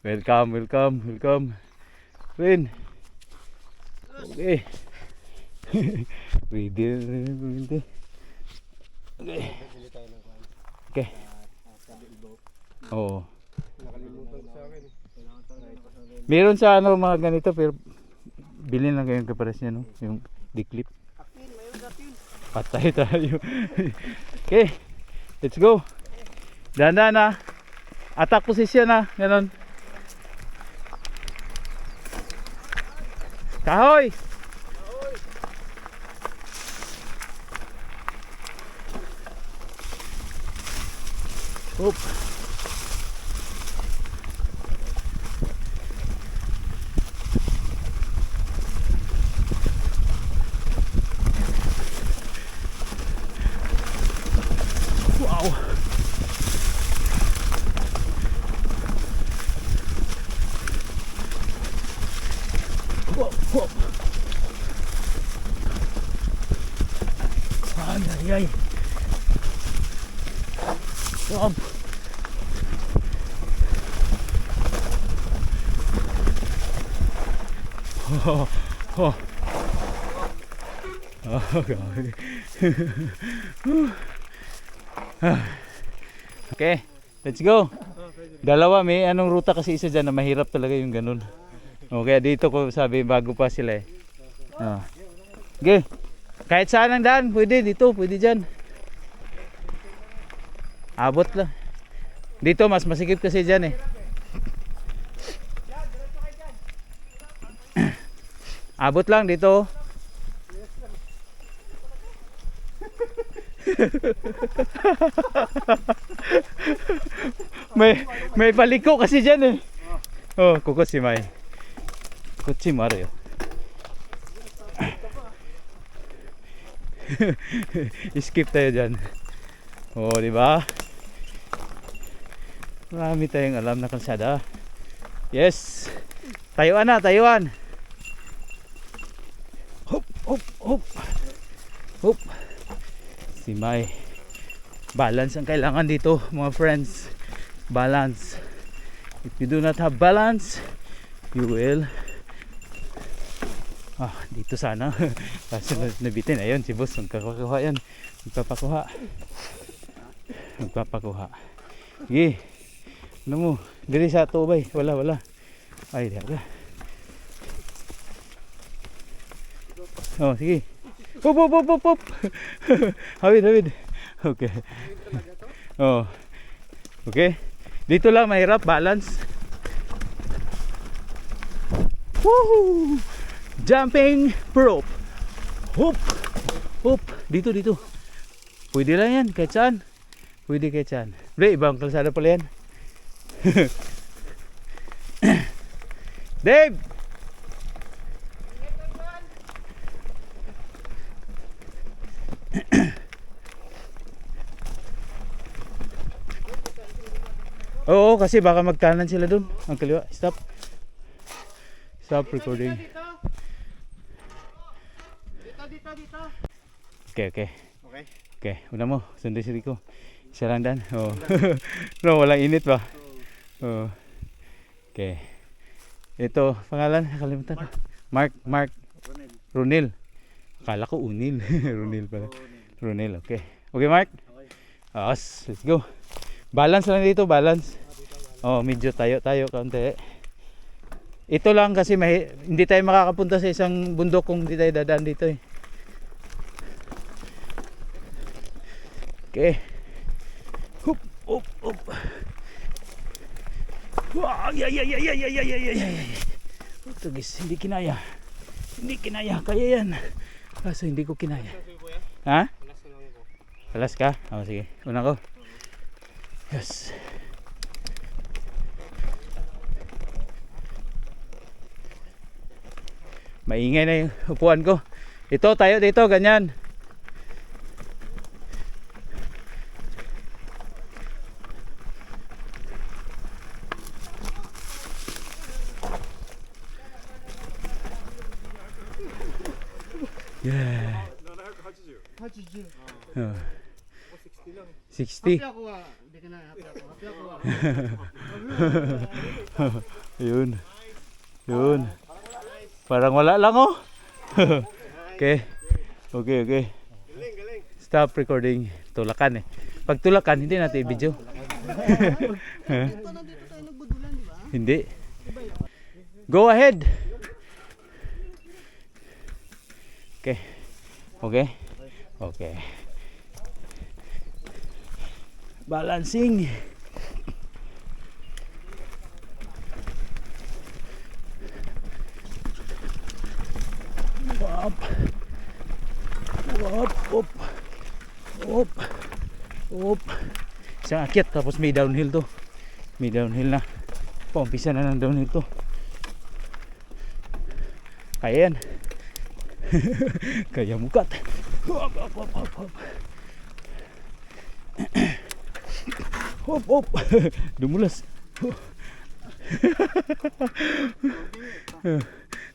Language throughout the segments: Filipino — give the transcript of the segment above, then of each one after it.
Welcome, welcome, welcome. Rin. Okay. Ready. Okay. Okay. Oo. Nakalimutan sa akin. Meron sa ano mga ganito pero bilhin lang kayong kapares niya no, yung D-clip. Patay tayo. Okay. Let's go. Dahan-dahan na. Attack position na, ganon. Kahoy! Oop. Wow. Whoa, whoa. Ay, ay, ay. Stop. Oh, oh. Oh, God. Okay, let's go. Dalawa, may anong ruta kasi isa dyan na mahirap talaga yung ganun. Okay, dito ko sabi bago pa sila eh. Oh. Okay, kahit saan ang daan, pwede dito, pwede dyan. Abot lang. Dito mas masikip kasi dyan eh. Abot lang dito. may paliko kasi dyan eh. Oh, kuko si Mai. Kutsi mo araw. Skip tayo dyan. Oh, di ba? Marami tayong alam na kalsada. Yes. Tayuan na, tayuan. Hop, hop, hop. Hop. Si Mai. Balance ang kailangan dito, mga friends. Balance. If you do not have balance, you will dito sana. Kasi nabitin. Ayun, si boss. Magpapakuha yan. Magpapakuha. Sige. Ano mo? Dili sa tubay. Wala. Ay, diya. Oh, sige. Hop. Hawid. Okay. Oh. Okay. Dito lang mahirap. Balance. Woohoo! Jumping rope. Hop. Dito. Pwede lang yan. Kahit saan. Pwede kahit saan. Ibang kalsada pala yan. Dave! Oo, kasi baka magtanan sila dun. Ang kaliwa. Stop recording. Dito. Okay, una mo. Sunday si Rico. Isa lang dan. Oh. No, walang init ba? Oh. Okay. Ito, pangalan, nakalimutan ko. Mark. Ronel. Akala ko Unil. Ronel pala. Ronel, okay. Okay, Mark? Let's go. Balance lang dito, balance. Oh, medyo tayo kaunti. Ito lang kasi hindi tayo makakapunta sa isang bundok kung hindi tayo dadaan dito eh. Okay. Hop. Wow, ay. Ito guys, hindi kinaya. Kaya yan. Kaso hindi ko kinaya. Ha? Alas ka? Oh, sige. Una ko. Yes. Maingay na yung upuan ko. Ito, tayo dito, ganyan. Yeah. 80. 60. Happy ako ah. Hindi ka na happy ako. Yun. Yun. Parang wala lang oh. Okay. Okay, okay. Stop recording. Tulakan eh. Pag tulakan, hindi natin i-video. Hindi. Go ahead. Okay. Okay. Okay. Balancing. Up. Up. Up. Up. Up. Isang akyat tapos may downhill to. May downhill na. Paumpisa na ng downhill to. Kaya yan. Kaya mukat. Hop, hop, hop, hop, hop. Hop, hop. Dumulas.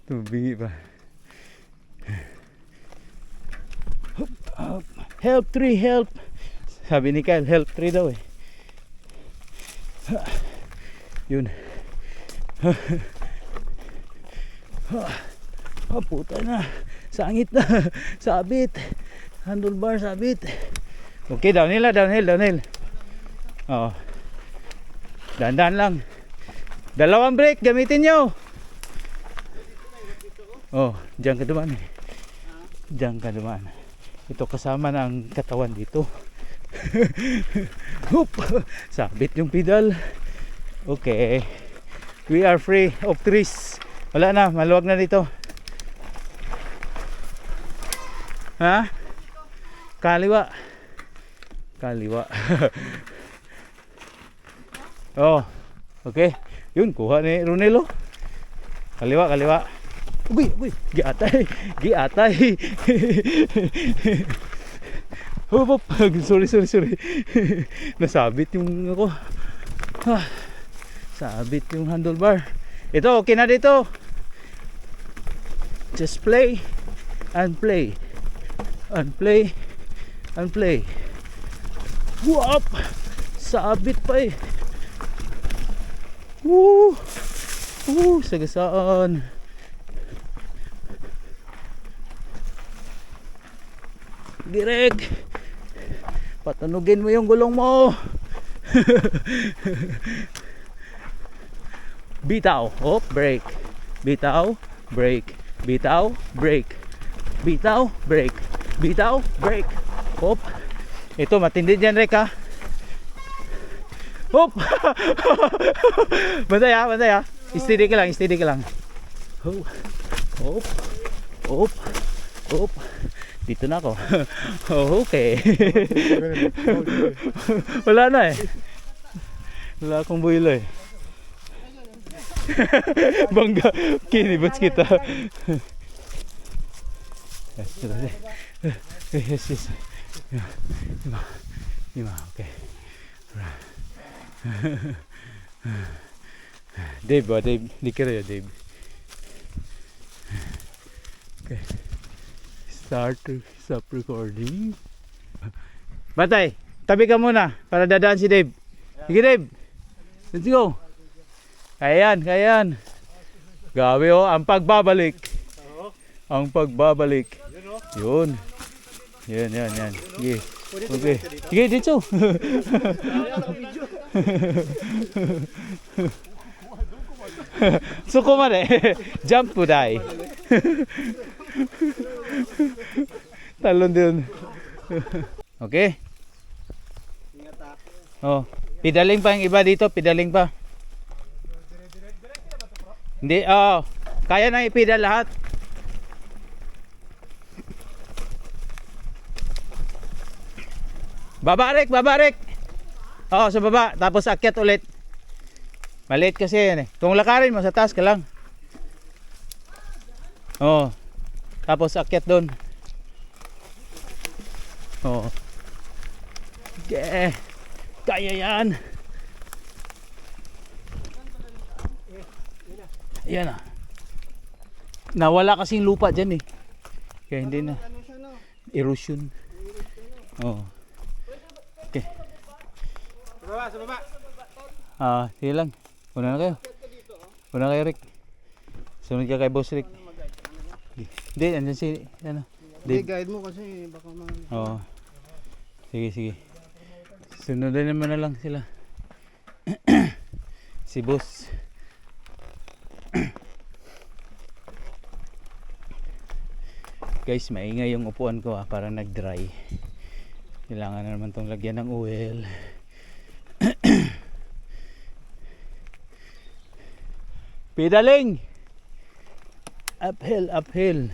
Tubingi pa. Hop, hop. Help 3, help. Sabi ni Kyle, help 3 daw eh. Yun. Oh, puta na. Sangit na. Sabit. Handlebar sabit. Okay, downhill na, downhill, downhill. Oo. Dandan lang. Dalawang brake, gamitin nyo. Oh, diyan ka dumaan eh. Diyan ka dumaan. Ito kasama ng katawan dito. Hoop. Sabit yung pedal. Okay. We are free of trees. Wala na, maluwag na dito. Ha? Kaliwa. Kaliwa. Oh. Okay. Yun, kuha ni Ronelo. Kaliwa, kaliwa. Uy, uy, giatay. Giatay. Hop, hop. Sorry, sorry, sorry. Nasabit yung ako. Ah, sabit yung handlebar. Ito, okay na dito. Just play and play. And play and play. Whoop! Sabit pa eh. Woo! Woo! Sagasaan. Direk. Patanugin mo yung gulong mo. Bitaw. Hop, brake. Bitaw, brake. Bitaw, brake. Bitaw, brake. Bitaw, brake. Hop. Ito matindi dyan, Rek ha. Hop. Bantay ha, bantay ha. Steady ka lang, steady ka lang. Hop. Hop. Hop. Hop. Dito na ako. Oh, okay. Wala na eh. Wala akong builo eh. Bangga. Kinibats kita. Yes, yes. Lima, okay. Dave, Dave. Di ka rin, Dave. Okay. Stop recording. Batay, tabi ka muna para dadaan si Dave. Sige Dave. Let's go. Kaya yan, kaya yan. Gawi oh, ang pagbabalik. Ang pagbabalik. Yun. Yan, yan, yan. Sige. Okay. Sige, dito. Suko man eh. Jump po dai. Talon din. Okay. Oh, pedaling pa yung iba dito, pedaling pa. Hindi, oh. Kaya na ipedal lahat. Babarek, babarek. Oh, sa baba, tapos akyat ulit. Maliit kasi yan eh. Kung lakarin mo sa taas ka lang. Oh. Tapos akyat doon. Oh. Okay. Kaya yan. Yan ah. Nawala kasing lupa dyan eh. Kaya hindi na. Erosion. Oh. Okay. Sa baba, sa baba. Ah, sige lang. Una na kayo. Una kayo, Rick. Sunod ka kay Boss Rick. Hindi, andyan si, ano. Hindi, Dave. guide mo kasi baka Oo. Sige, sige. Sunodin naman na lang sila. Si Boss. Guys, maingay yung upuan ko para nag-dry. Kailangan na naman tong lagyan ng oil. Pedaling! Uphill, uphill.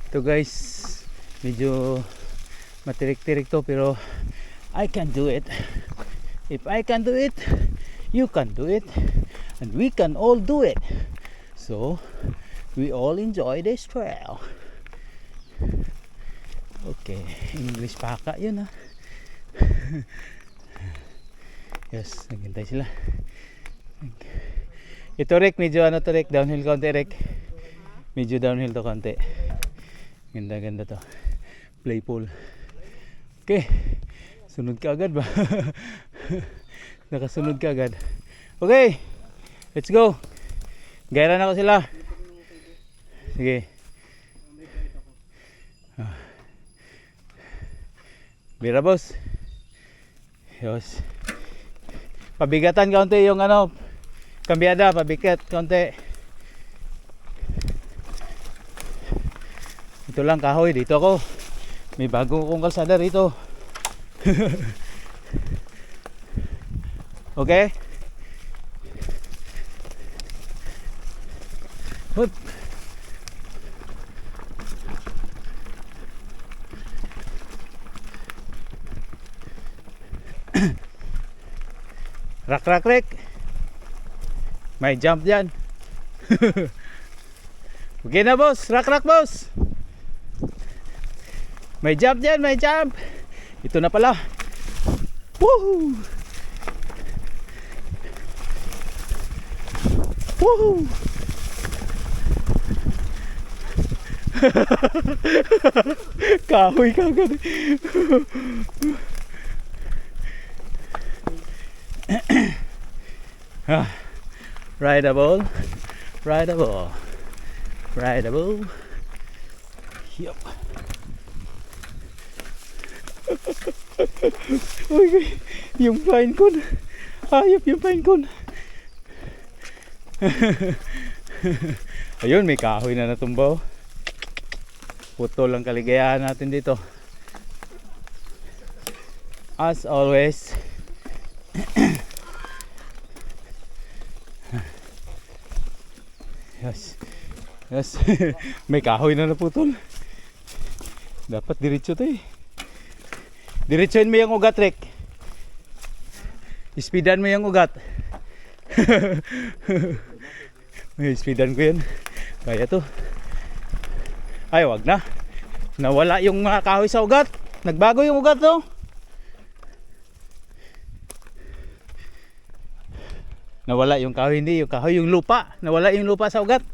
Ito guys, medyo matirik-tirik to pero I can do it. If I can do it, you can do it. And we can all do it. So, we all enjoy this trail. Okay, English paka yun ha. Yes, naghintay sila. Ito Rick, medyo ano to Rick, downhill konti Rick. Medyo downhill to konti. Ganda ganda to. Playful. Okay, sunod ka agad ba? Nakasunod ka agad. Okay, let's go. Gaya na ako sila. Sige. Bira boss. Yos. Pabigatan kaunti yung ano, kambyada, pabigat kaunti. Ito lang kahoy, dito ako. May bago kong kalsada rito. Okay? Hup. Rak rak rek. May jump dyan. Okay na boss, rak rak boss. May jump dyan, may jump. Ito na pala. Woohoo! Woohoo! Kahoy kagad. Rideable. Rideable. Rideable. Yup. Uy, yung pine cone. Hayop yung pine cone. Ayun, may kahoy na natumbaw. Putol ang kaligayahan natin dito. As always. Yes. Yes. May kahoy na naputol. Dapat diretso to eh. Diretsoin mo yung ugat, Rick. Speedan mo yung ugat. May speedan ko yan. Kaya to. Ay, wag na. Nawala yung mga kahoy sa ugat. Nagbago yung ugat to. Nawala yung kahoy, hindi yung kahoy, yung lupa. Nawala yung lupa sa ugat.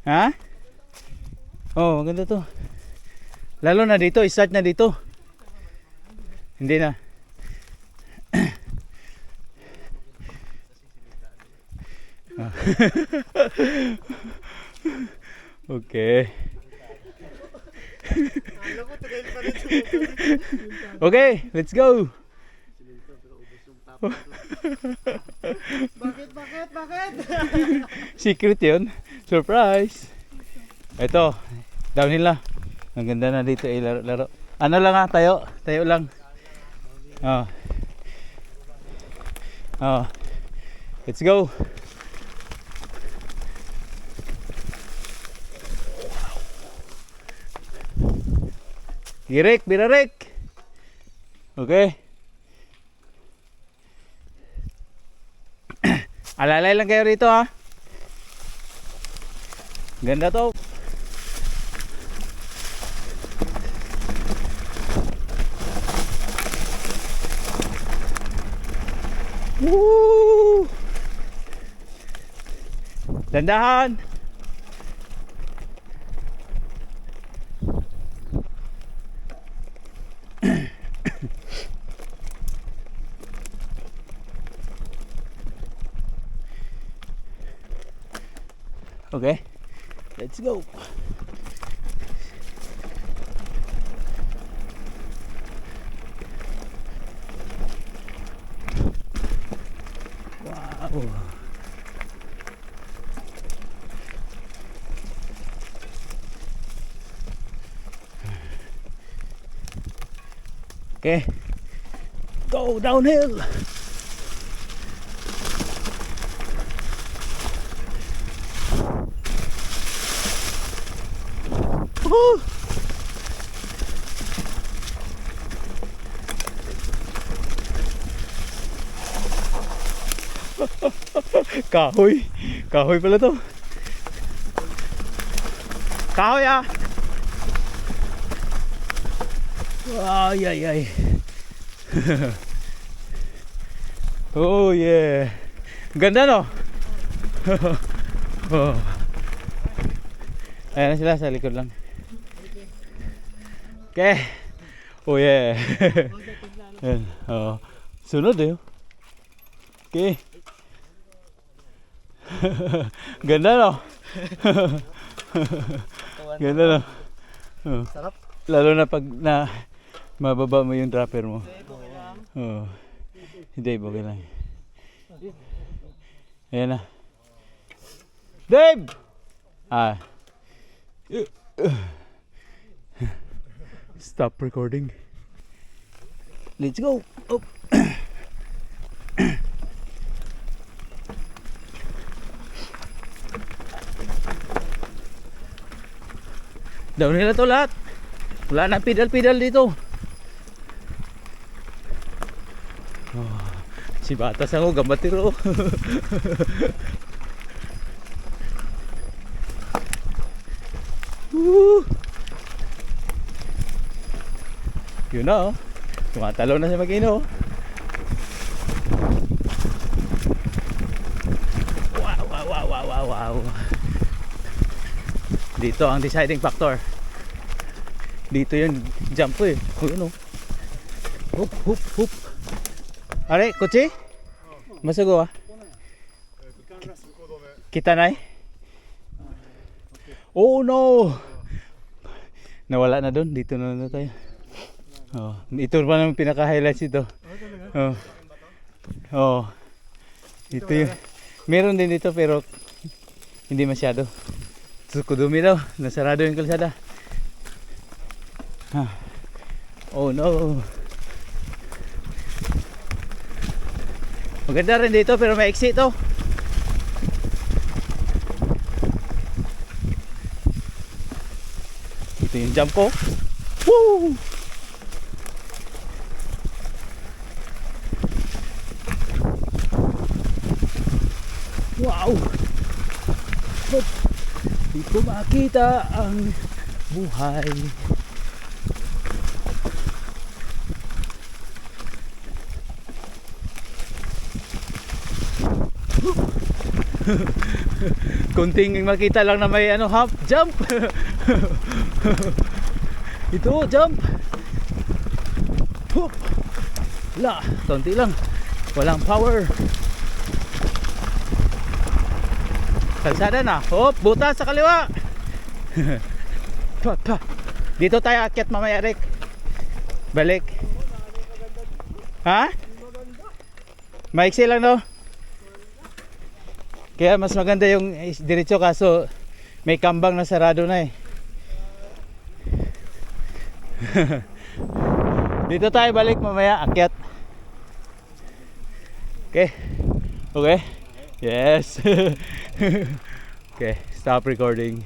Ha? Oh, maganda to. Lalo na dito, start na dito. Hindi na. Okay. Okay, let's go. Bakit? Secret yun. Surprise. Ito, downhill na. Ang ganda na dito laro. Ano lang ha, tayo lang. Oh. Oh. Let's go. Girek, birarek. Okay. Alalay lang kayo rito ha. Ganda to. Woo! Dandahan. Okay, let's go. Wow. Okay, go downhill. Woo! Kahoy. Kahoy pala to. Kahoy ah. Ay ay ay. Oh yeah. Ganda no? Oh. Ayan na sila sa likod lang. Okay. Oh yeah. Ayan. Oh. Sunod eh. Okay. Ganda no? Ganda no? Oh. Sarap. Lalo na pag na mababa mo yung dropper mo. Oh. Hindi, bagay lang. Ayan na. Dave! Ah. Stop recording. Let's go. Oh. Down nila to lahat. Wala na pedal-pedal dito. Oh, si Batas ako, gambatiro. Yun na oh. Tumatalo na si Makino. Wow, wow, wow, wow, wow, wow. Dito ang deciding factor. Dito yung jump ko eh. O yun oh. Hup, hup, hup. Are, kotse? Masugo ah. Kita na eh. Oh no. Nawala na doon. Dito na tayo. Oh, ito pa naman pinaka-highlights ito. Oh. Oh. Ito yung meron din dito pero hindi masyado. Tsukudumi daw. Nasarado yung kalsada. Ah. Oh no. Maganda rin dito pero may exit to. Ito yung jump ko. Woo! Wow! Hop! Di ko makita ang buhay. Kunting makita lang na may ano, hop, jump. Ito, jump. Hop. La, konti lang. Walang power. Kalsada na. Hop, butas sa kaliwa. Pa, pa. Dito tayo akyat mamaya, Rick. Balik. Ha? Maiksi lang no? Kaya mas maganda yung diretso kaso may kambang na sarado na eh. Dito tayo balik mamaya, akyat. Okay. Okay. Yes. Okay, stop recording.